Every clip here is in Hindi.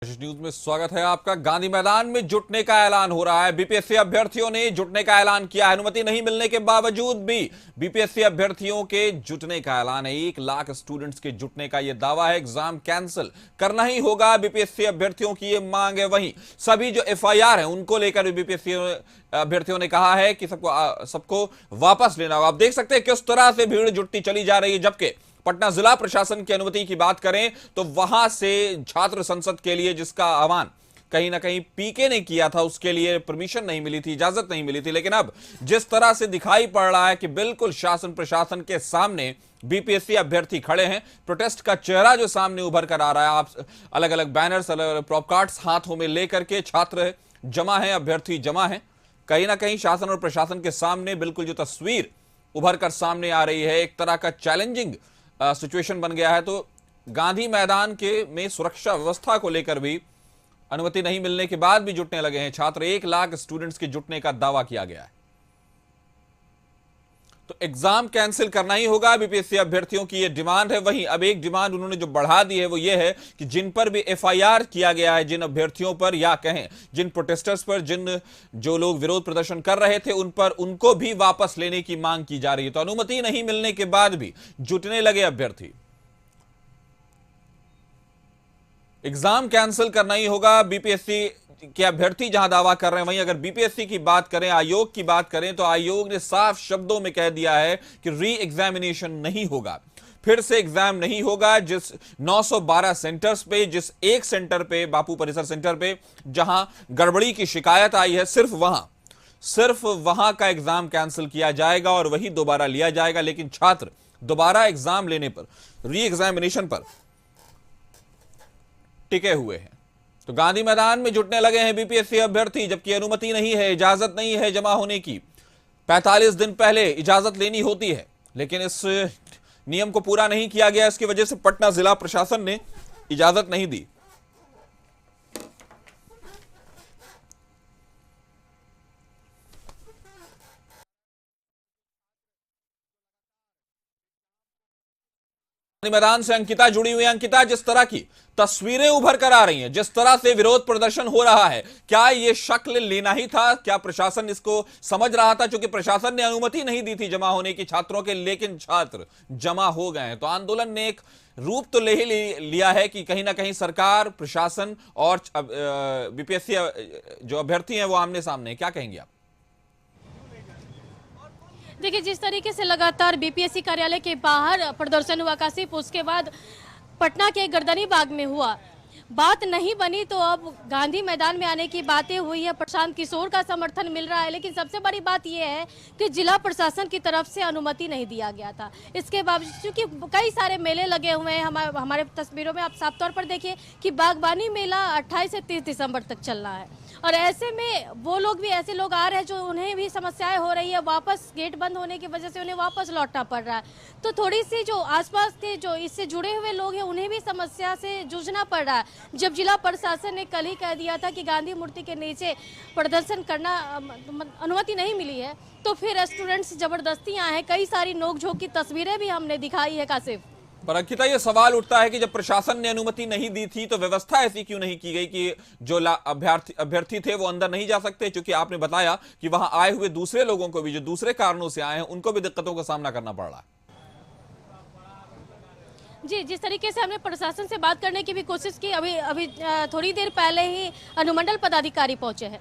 न्यूज में स्वागत है आपका। गांधी मैदान में जुटने का ऐलान हो रहा है। बीपीएससी अभ्यर्थियों ने जुटने का ऐलान किया है। अनुमति नहीं मिलने के बावजूद भी बीपीएससी अभ्यर्थियों के जुटने का ऐलान है। 1 लाख स्टूडेंट्स के जुटने का यह दावा है। एग्जाम कैंसिल करना ही होगा, बीपीएससी अभ्यर्थियों की यह मांग है। वहीं सभी जो एफआईआर है उनको लेकर बीपीएससी अभ्यर्थियों ने कहा है कि सबको वापस लेना होगा। आप देख सकते हैं किस तरह से भीड़ जुटती चली जा रही है। जबकि पटना जिला प्रशासन की अनुमति की बात करें तो वहां से छात्र संसद के लिए जिसका आह्वान कहीं ना कहीं पीके ने किया था, उसके लिए परमिशन नहीं मिली थी, इजाजत नहीं मिली थी। लेकिन अब जिस तरह से दिखाई पड़ रहा है कि बिल्कुल शासन प्रशासन के सामने बीपीएससी अभ्यर्थी खड़े हैं, प्रोटेस्ट का चेहरा जो सामने उभर कर आ रहा है। आप अलग अलग बैनर्स, अलग अलग प्रोपकार्ड्स हाथों में लेकर के छात्र जमा है, अभ्यर्थी जमा है। कहीं ना कहीं शासन और प्रशासन के सामने बिल्कुल जो तस्वीर उभर कर सामने आ रही है, एक तरह का चैलेंजिंग सिचुएशन बन गया है। तो गांधी मैदान के में सुरक्षा व्यवस्था को लेकर भी अनुमति नहीं मिलने के बाद भी जुटने लगे हैं छात्र। 1 लाख स्टूडेंट्स के जुटने का दावा किया गया है। तो एग्जाम कैंसिल करना ही होगा, बीपीएससी अभ्यर्थियों की यह डिमांड है। वहीं अब एक डिमांड उन्होंने जो बढ़ा दी है वो ये है कि जिन पर भी एफआईआर किया गया है, जिन अभ्यर्थियों पर या कहें जिन प्रोटेस्टर्स पर, जो लोग विरोध प्रदर्शन कर रहे थे उन पर, उनको भी वापस लेने की मांग की जा रही है। तो अनुमति नहीं मिलने के बाद भी जुटने लगे अभ्यर्थी। एग्जाम कैंसिल करना ही होगा, बीपीएससी के अभ्यर्थी जहां दावा कर रहे हैं। वहीं अगर बीपीएससी की बात करें, आयोग की बात करें, तो आयोग ने साफ शब्दों में कह दिया है कि री एग्जामिनेशन नहीं होगा, फिर से एग्जाम नहीं होगा। जिस 912 सेंटर्स पे, जिस एक सेंटर पे, बापू परिसर सेंटर पे जहां गड़बड़ी की शिकायत आई है, सिर्फ वहां का एग्जाम कैंसिल किया जाएगा और वही दोबारा लिया जाएगा। लेकिन छात्र दोबारा एग्जाम लेने पर, री एग्जामिनेशन पर टिके हुए हैं। तो गांधी मैदान में जुटने लगे हैं बीपीएससी अभ्यर्थी, जबकि अनुमति नहीं है, इजाजत नहीं है जमा होने की। 45 दिन पहले इजाजत लेनी होती है, लेकिन इस नियम को पूरा नहीं किया गया। इसकी वजह से पटना जिला प्रशासन ने इजाजत नहीं दी। मैदान से अंकिता जुड़ी हुई है। अंकिता, जिस तरह की तस्वीरें उभर कर आ रही हैं, जिस तरह से विरोध प्रदर्शन हो रहा है, क्या ये शक्ल लेना ही था? क्या प्रशासन इसको समझ रहा था? क्योंकि प्रशासन ने अनुमति नहीं दी थी जमा होने की छात्रों के, लेकिन छात्र जमा हो गए हैं। तो आंदोलन ने एक रूप तो ले ही लिया है कि कहीं ना कहीं सरकार, प्रशासन और बीपीएससी जो अभ्यर्थी हैं वो आमने सामने। क्या कहेंगे आप? देखिए, जिस तरीके से लगातार बीपीएससी कार्यालय के बाहर प्रदर्शन हुआ काशिफ, उसके बाद पटना के गर्दनी बाग में हुआ, बात नहीं बनी तो अब गांधी मैदान में आने की बातें हुई है। प्रशांत किशोर का समर्थन मिल रहा है, लेकिन सबसे बड़ी बात यह है कि जिला प्रशासन की तरफ से अनुमति नहीं दिया गया था। इसके बावजूद क्योंकि कई सारे मेले लगे हुए हैं, हमारे तस्वीरों में आप साफ तौर पर देखिए कि बागबानी मेला 28 से 30 दिसंबर तक चल रहा है। और ऐसे में वो लोग भी, ऐसे लोग आ रहे हैं जो उन्हें भी समस्याएं हो रही है, वापस गेट बंद होने की वजह से उन्हें वापस लौटना पड़ रहा है। तो थोड़ी सी जो आसपास के जो इससे जुड़े हुए लोग हैं उन्हें भी समस्या से जूझना पड़ रहा है। जब जिला प्रशासन ने कल ही कह दिया था कि गांधी मूर्ति के नीचे प्रदर्शन करना अनुमति नहीं मिली है, तो फिर स्टूडेंट्स जबरदस्ती आए हैं। कई सारी नोकझोंक की तस्वीरें भी हमने दिखाई है काशिफ। पर अंकिता, ये सवाल उठता है कि जब प्रशासन ने अनुमति नहीं दी थी तो व्यवस्था ऐसी क्यों नहीं की गई कि जो अभ्यर्थी थे वो अंदर नहीं जा सकते? क्योंकि आपने बताया कि वहां आए हुए दूसरे लोगों को भी, जो दूसरे कारणों से आए हैं, उनको भी दिक्कतों का सामना करना पड़ रहा है। जी, जिस तरीके से हमने प्रशासन से बात करने की भी कोशिश की, अभी थोड़ी देर पहले ही अनुमंडल पदाधिकारी पहुंचे हैं।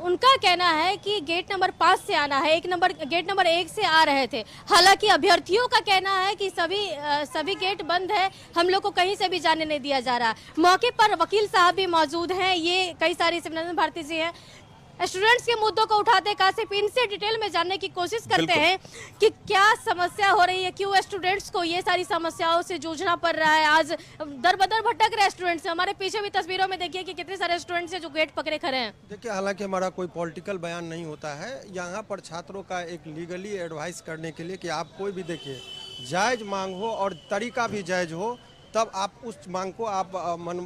उनका कहना है कि गेट नंबर 5 से आना है, गेट नंबर 1 से आ रहे थे। हालांकि अभ्यर्थियों का कहना है कि सभी गेट बंद है, हम लोग को कहीं से भी जाने नहीं दिया जा रहा। मौके पर वकील साहब भी मौजूद हैं, ये कई सारी सिमरन भारती जी हैं। स्टूडेंट्स के मुद्दों को उठाते काशिफ, इनसे डिटेल में जानने की कोशिश करते हैं कि क्या समस्या हो रही है, क्यों स्टूडेंट्स को ये सारी समस्याओं से जूझना पड़ रहा है। आज दर बदर भटक रहे स्टूडेंट्स। हमारे पीछे भी तस्वीरों में देखिए कि कितने सारे स्टूडेंट्स हैं जो गेट पकड़े खड़े हैं। देखिए, हालांकि हमारा कोई पॉलिटिकल बयान नहीं होता है यहाँ पर। छात्रों का एक लीगली एडवाइस करने के लिए कि आप कोई भी देखिए, जायज मांग हो और तरीका भी जायज हो, तब आप उस मांग को आप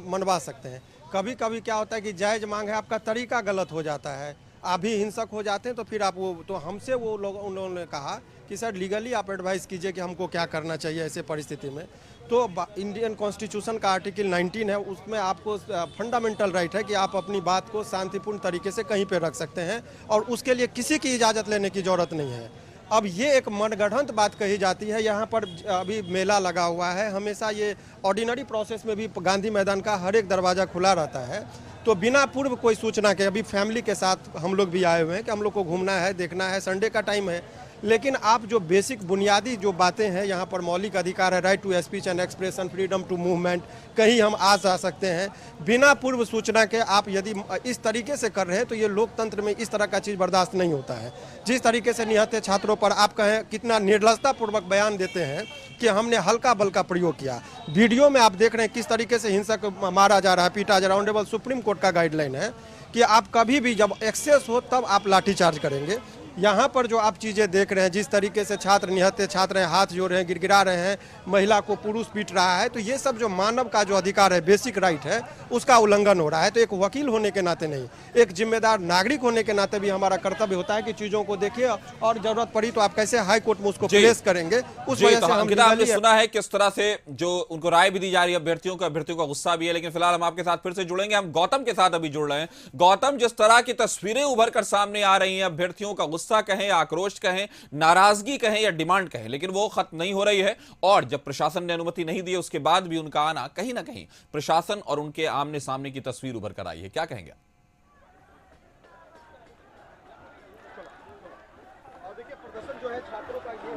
मनवा सकते हैं। कभी कभी क्या होता है कि जायज मांग है, आपका तरीका गलत हो जाता है, आप भी हिंसक हो जाते हैं, तो फिर आप तो हमसे उन लोगों ने कहा कि सर लीगली आप एडवाइस कीजिए कि हमको क्या करना चाहिए ऐसे परिस्थिति में। तो इंडियन कॉन्स्टिट्यूशन का आर्टिकल 19 है, उसमें आपको फंडामेंटल राइट है कि आप अपनी बात को शांतिपूर्ण तरीके से कहीं पे रख सकते हैं और उसके लिए किसी की इजाज़त लेने की ज़रूरत नहीं है। अब ये एक मनगढ़ंत बात कही जाती है। यहाँ पर अभी मेला लगा हुआ है, हमेशा ये ऑर्डिनरी प्रोसेस में भी गांधी मैदान का हर एक दरवाज़ा खुला रहता है, तो बिना पूर्व कोई सूचना के अभी फैमिली के साथ हम लोग भी आए हुए हैं कि हम लोग को घूमना है, देखना है, संडे का टाइम है, लेकिन आप जो बेसिक बुनियादी जो बातें हैं, यहाँ पर मौलिक अधिकार है, right to speech and expression, freedom to movement, कहीं हम आ जा सकते हैं बिना पूर्व सूचना के। आप यदि इस तरीके से कर रहे हैं तो ये लोकतंत्र में इस तरह का चीज़ बर्दाश्त नहीं होता है। जिस तरीके से निहत्थे छात्रों पर आप कहें कितना निर्लजतापूर्वक बयान देते हैं कि हमने हल्का बल्का प्रयोग किया। वीडियो में आप देख रहे हैं किस तरीके से हिंसक मारा जा रहा है, पीटा जा रहा है। ऑनरेबल सुप्रीम कोर्ट का गाइडलाइन है कि आप कभी भी जब एक्सेस हो तब आप लाठीचार्ज करेंगे। यहाँ पर जो आप चीज़ें देख रहे हैं, जिस तरीके से छात्र निहत्थे छात्र हैं, हाथ जोड़ रहे हैं, गिड़गिड़ा रहे हैं, महिला को पुरुष पीट रहा है, तो ये सब जो मानव का जो अधिकार है, बेसिक राइट है, उसका उल्लंघन हो रहा है। तो एक वकील होने के नाते नहीं, एक जिम्मेदार नागरिक होने के नाते भी हमारा कर्तव्य होता है कि चीज़ों को देखिए और जरूरत पड़ी तो आप कैसे हाई कोर्ट में उसको प्लेस करेंगे, उस वजह से हम हमने सुना है किस तरह से जो उनको राय भी दी जा रही है अभ्यर्थियों का गुस्सा भी है। लेकिन फिलहाल हम आपके साथ फिर से जुड़ेंगे, हम गौतम के साथ अभी जुड़ रहे हैं। गौतम, जिस तरह की तस्वीरें उभर कर सामने आ रही हैं, अभ्यर्थियों का गुस्सा कहें, आक्रोश कहें, नाराजगी कहें या डिमांड कहें, लेकिन वो खत्म नहीं हो रही है। और जब प्रशासन ने अनुमति नहीं दी उसके बाद भी उनका आना कहीं ना कहीं प्रशासन और उनके आमने सामने की तस्वीर उभर कर आई है। क्या कहेंगे?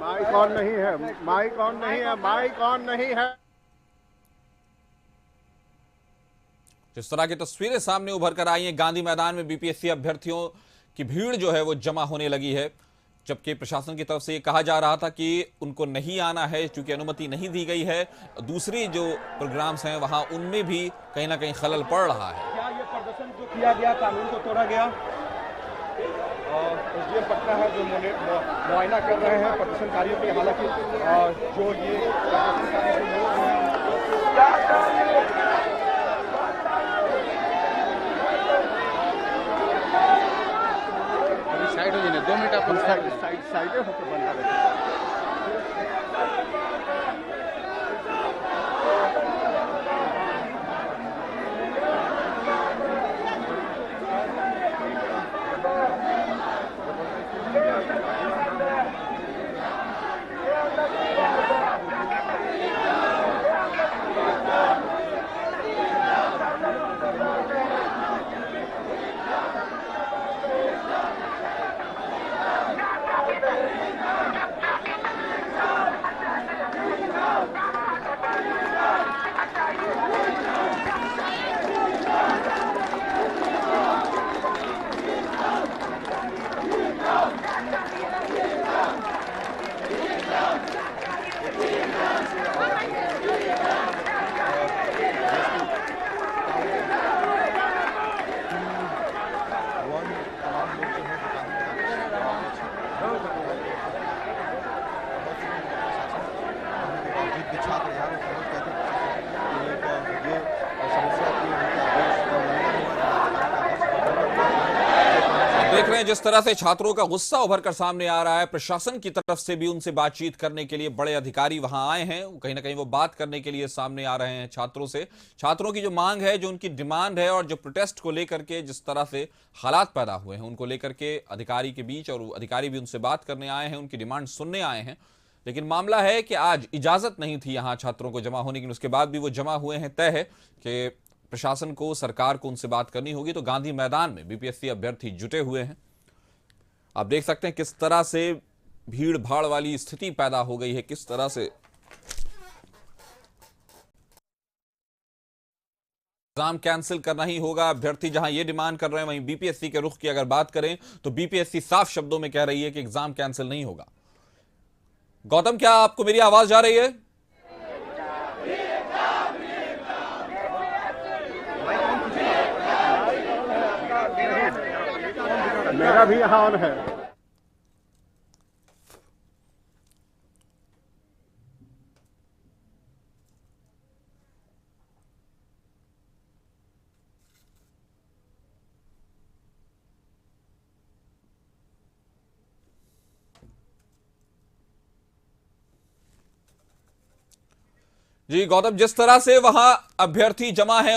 माइक ऑन नहीं है, माइक ऑन नहीं है, माइक ऑन नहीं है। जिस तरह की तस्वीरें सामने उभर कर आई हैं, गांधी मैदान में बीपीएससी अभ्यर्थियों की भीड़ जो है वो जमा होने लगी है, जबकि प्रशासन की तरफ से ये कहा जा रहा था कि उनको नहीं आना है क्योंकि अनुमति नहीं दी गई है। दूसरी जो प्रोग्राम्स हैं वहां उनमें भी कहीं ना कहीं खलल पड़ रहा है। क्या ये प्रदर्शन जो किया गया कानून को तोड़ा गया? एसडीएम पटना है जो मुआयना कर रहे हैं प्रदर्शनकारियों के। हालांकि जो ये प्रदर्शनकारी जो लोग हैं साइड हो जाए, 2 मिनट अपन साइड होकर बंदा रहे। देख रहे हैं जिस तरह से छात्रों का गुस्सा उभर कर सामने आ रहा है। प्रशासन की तरफ से भी उनसे बातचीत करने के लिए बड़े अधिकारी वहां आए हैं, कहीं ना कहीं वो बात करने के लिए सामने आ रहे हैं छात्रों से। छात्रों की जो मांग है, जो उनकी डिमांड है और जो प्रोटेस्ट को लेकर के जिस तरह से हालात पैदा हुए हैं उनको लेकर के अधिकारी के बीच, और अधिकारी भी उनसे बात करने आए हैं, उनकी डिमांड सुनने आए हैं। लेकिन मामला है कि आज इजाजत नहीं थी यहां छात्रों को जमा होने की, उसके बाद भी वो जमा हुए हैं। तय है कि प्रशासन को, सरकार को उनसे बात करनी होगी। तो गांधी मैदान में बीपीएससी अभ्यर्थी जुटे हुए हैं। आप देख सकते हैं किस तरह से भीड़ भाड़ वाली स्थिति पैदा हो गई है, किस तरह से एग्जाम कैंसिल करना ही होगा। अभ्यर्थी जहां ये डिमांड कर रहे हैं, वहीं बीपीएससी के रुख की अगर बात करें तो बीपीएससी साफ शब्दों में कह रही है कि एग्जाम कैंसिल नहीं होगा। गौतम, क्या आपको मेरी आवाज जा रही है? मेरा भी यहाँ ऑन है। जी गौतम, जिस तरह से वहां अभ्यर्थी जमा हैं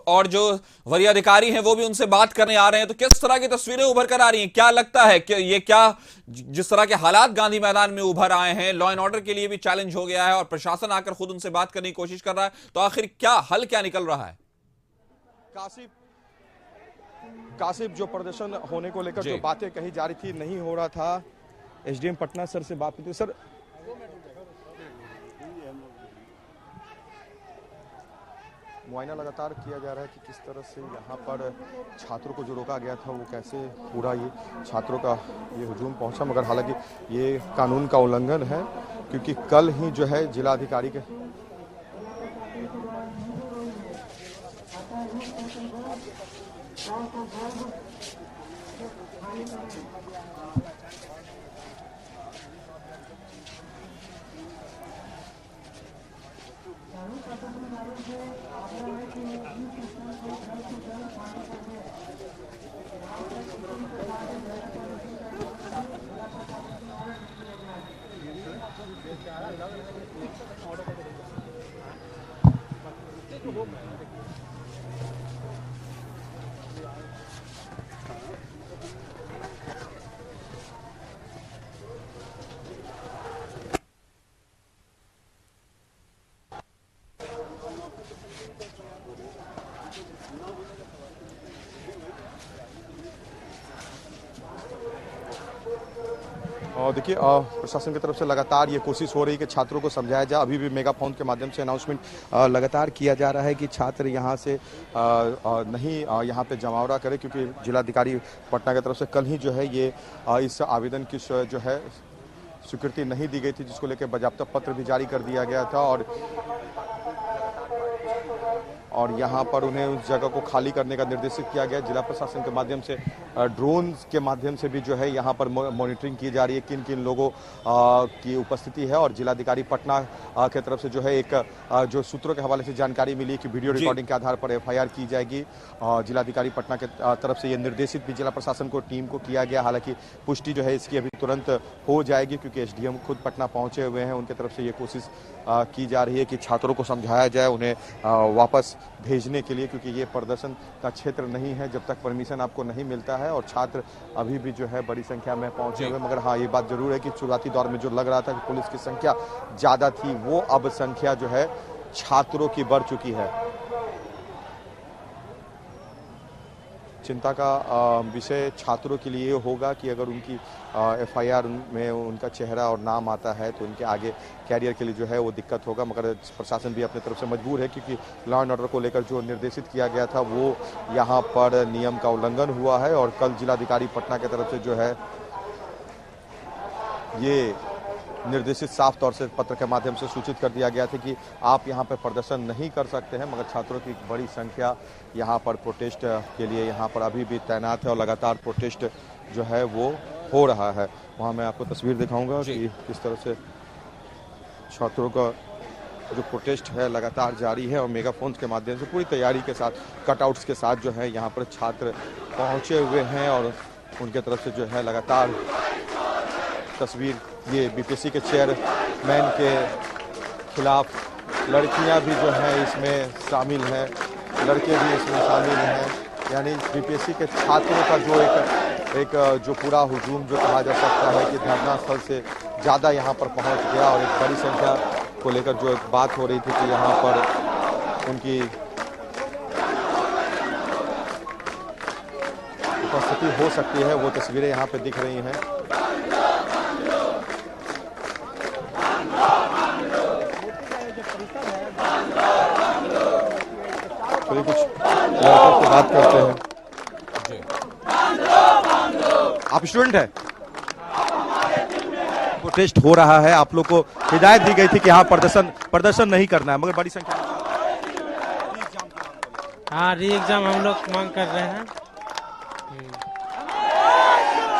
और जो वरीय अधिकारी हैं वो भी उनसे बात करने आ रहे हैं, तो किस तरह की तस्वीरें उभर कर आ रही हैं? क्या लगता है कि ये क्या जिस तरह के हालात गांधी मैदान में उभर आए हैं, लॉ एंड ऑर्डर के लिए भी चैलेंज हो गया है और प्रशासन आकर खुद उनसे बात करने की कोशिश कर रहा है, तो आखिर क्या हल क्या निकल रहा है? कासिफ, जो प्रदर्शन होने को लेकर जो बातें कही जा रही थी, नहीं हो रहा था। एसडीएम पटना सर से बात की सर, मुआयना लगातार किया जा रहा है कि किस तरह से यहाँ पर छात्रों को जो रोका गया था वो कैसे पूरा ये छात्रों का ये हुजूम पहुंचा, मगर हालांकि ये कानून का उल्लंघन है क्योंकि कल ही जो है जिलाधिकारी के और देखिए प्रशासन की तरफ से लगातार ये कोशिश हो रही है कि छात्रों को समझाया जाए। अभी भी मेगाफोन के माध्यम से अनाउंसमेंट लगातार किया जा रहा है कि छात्र यहाँ से नहीं यहाँ पे जमावड़ा करें, क्योंकि जिलाधिकारी पटना की तरफ से कल ही जो है ये इस आवेदन की जो है स्वीकृति नहीं दी गई थी, जिसको लेकर बाजाप्ता पत्र भी जारी कर दिया गया था और यहाँ पर उन्हें उस जगह को खाली करने का निर्देशित किया गया। जिला प्रशासन के माध्यम से ड्रोन के माध्यम से भी जो है यहाँ पर मॉनिटरिंग की जा रही है किन किन लोगों की उपस्थिति है। और जिलाधिकारी पटना की तरफ से जो है एक जो सूत्रों के हवाले से जानकारी मिली कि वीडियो रिकॉर्डिंग के आधार पर एफआईआर की जाएगी। जिलाधिकारी पटना के तरफ से ये निर्देशित भी जिला प्रशासन को टीम को किया गया। हालांकि पुष्टि जो है इसकी अभी तुरंत हो जाएगी, क्योंकि एसडीएम खुद पटना पहुंचे हुए हैं। उनकी तरफ से ये कोशिश की जा रही है कि छात्रों को समझाया जाए, उन्हें वापस भेजने के लिए, क्योंकि ये प्रदर्शन का क्षेत्र नहीं है जब तक परमिशन आपको नहीं मिलता है। और छात्र अभी भी जो है बड़ी संख्या में पहुंचे हुए, मगर हाँ ये बात जरूर है कि शुरुआती दौर में जो लग रहा था कि पुलिस की संख्या ज्यादा थी, वो अब संख्या जो है छात्रों की बढ़ चुकी है। चिंता का विषय छात्रों के लिए होगा कि अगर उनकी एफआईआर में उनका चेहरा और नाम आता है तो उनके आगे कैरियर के लिए जो है वो दिक्कत होगा। मगर प्रशासन भी अपनी तरफ से मजबूर है, क्योंकि लॉ एंड ऑर्डर को लेकर जो निर्देशित किया गया था वो यहाँ पर नियम का उल्लंघन हुआ है। और कल जिलाधिकारी पटना की तरफ से जो है ये निर्देशित साफ तौर से पत्र के माध्यम से सूचित कर दिया गया था कि आप यहाँ पर प्रदर्शन नहीं कर सकते हैं। मगर छात्रों की बड़ी संख्या यहाँ पर प्रोटेस्ट के लिए यहाँ पर अभी भी तैनात है और लगातार प्रोटेस्ट जो है वो हो रहा है। वहाँ मैं आपको तस्वीर दिखाऊंगा कि किस तरह से छात्रों का जो प्रोटेस्ट है लगातार जारी है। और मेगाफोन के माध्यम से पूरी तैयारी के साथ, कटआउट्स के साथ जो है यहाँ पर छात्र पहुँचे हुए हैं और उनके तरफ से जो है लगातार तस्वीर ये बीपीएससी के चेयरमैन के खिलाफ लड़कियां भी जो हैं इसमें शामिल हैं, लड़के भी इसमें शामिल हैं। यानी बीपीएससी के छात्रों का जो एक जो पूरा हुजूम जो कहा जा सकता है कि धरना स्थल से ज़्यादा यहाँ पर पहुँच गया। और एक बड़ी संख्या को लेकर जो एक बात हो रही थी कि यहाँ पर उनकी उपस्थिति हो सकती है, वो तस्वीरें यहाँ पे दिख रही हैं। चलिए कुछ लड़कों से बात करते हैं। आप स्टूडेंट हैं? प्रोटेस्ट हो रहा है, आप लोग को हिदायत दी गई थी कि यहाँ प्रदर्शन नहीं करना है, मगर बड़ी संख्या हाँ री एग्जाम हम लोग मांग कर रहे हैं।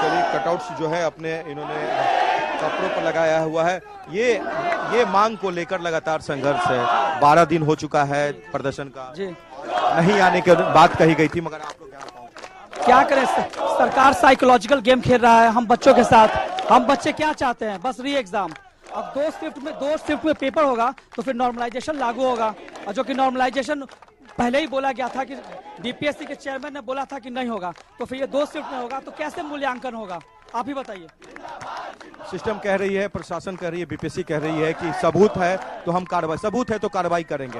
चलिए कटआउट्स जो है अपने इन्होंने कपड़ों पर लगाया हुआ है। ये मांग को लेकर लगातार संघर्ष है। 12 दिन हो चुका है प्रदर्शन का जी। नहीं आने की बात कही गई थी, मगर आप लोग क्या करें, सरकार साइकोलॉजिकल गेम खेल रहा है हम बच्चों के साथ। हम बच्चे क्या चाहते हैं? बस री एग्जाम। अब दो शिफ्ट में पेपर होगा तो फिर नॉर्मलाइजेशन लागू होगा, और जो कि नॉर्मलाइजेशन पहले ही बोला गया था कि बीपीएससी के चेयरमैन ने बोला था कि नहीं होगा, तो फिर ये 2 शिफ्ट में होगा तो कैसे मूल्यांकन होगा, आप ही बताइए। सिस्टम कह रही है, प्रशासन कह रही है, बीपीएससी कह रही है कि सबूत है तो हम सबूत है तो कार्रवाई करेंगे।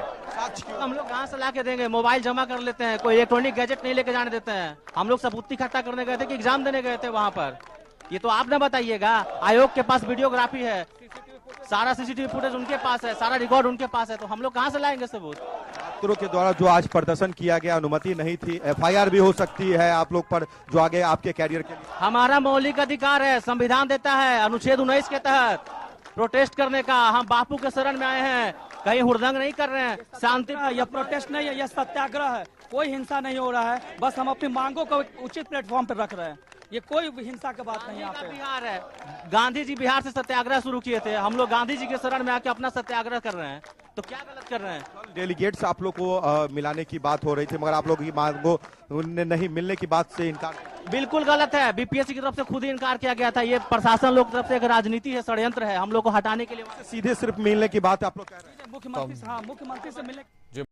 हम लोग कहाँ से ला के देंगे, मोबाइल जमा कर लेते हैं, कोई इलेक्ट्रॉनिक गैजेट नहीं लेके जाने देते हैं। हम लोग सबूत इकट्ठा करने गए थे कि एग्जाम देने गए थे वहाँ पर, ये तो आप न बताइएगा। आयोग के पास वीडियोग्राफी है, सारा सीसीटीवी फुटेज उनके पास है, सारा रिकॉर्ड उनके पास है, तो हम लोग कहाँ से लाएंगे सबूत। छात्रों के द्वारा जो आज प्रदर्शन किया गया, अनुमति नहीं थी, एफआईआर भी हो सकती है आप लोग पर जो आगे आपके कैरियर के लिए। हमारा मौलिक अधिकार है, संविधान देता है, अनुच्छेद 19 के तहत प्रोटेस्ट करने का। हम बापू के शरण में आए हैं, कहीं हुड़दंग नहीं कर रहे हैं, शांति। यह प्रोटेस्ट नहीं है, यह सत्याग्रह है, कोई हिंसा नहीं हो रहा है, बस हम अपनी मांगों को उचित प्लेटफॉर्म पर रख रहे हैं, ये कोई हिंसा की बात नहीं है। यहाँ पे बिहार है, गांधी जी बिहार से सत्याग्रह शुरू किए थे, हम लोग गांधी जी के शरण में आके अपना सत्याग्रह कर रहे हैं, तो क्या गलत कर रहे हैं। डेलीगेट्स आप लोग को मिलाने की बात हो रही थी, मगर आप लोग की मांगों नहीं मिलने की बात से इनकार। बिल्कुल गलत है, बीपीएससी की तरफ से खुद ही इनकार किया गया था। ये प्रशासन लोग की तरफ से एक राजनीति है, षड्यंत्र है, हम लोग को हटाने के लिए। सीधे सिर्फ मिलने की बात आप लोग कह रहे हैं। मुख्यमंत्री से मिलने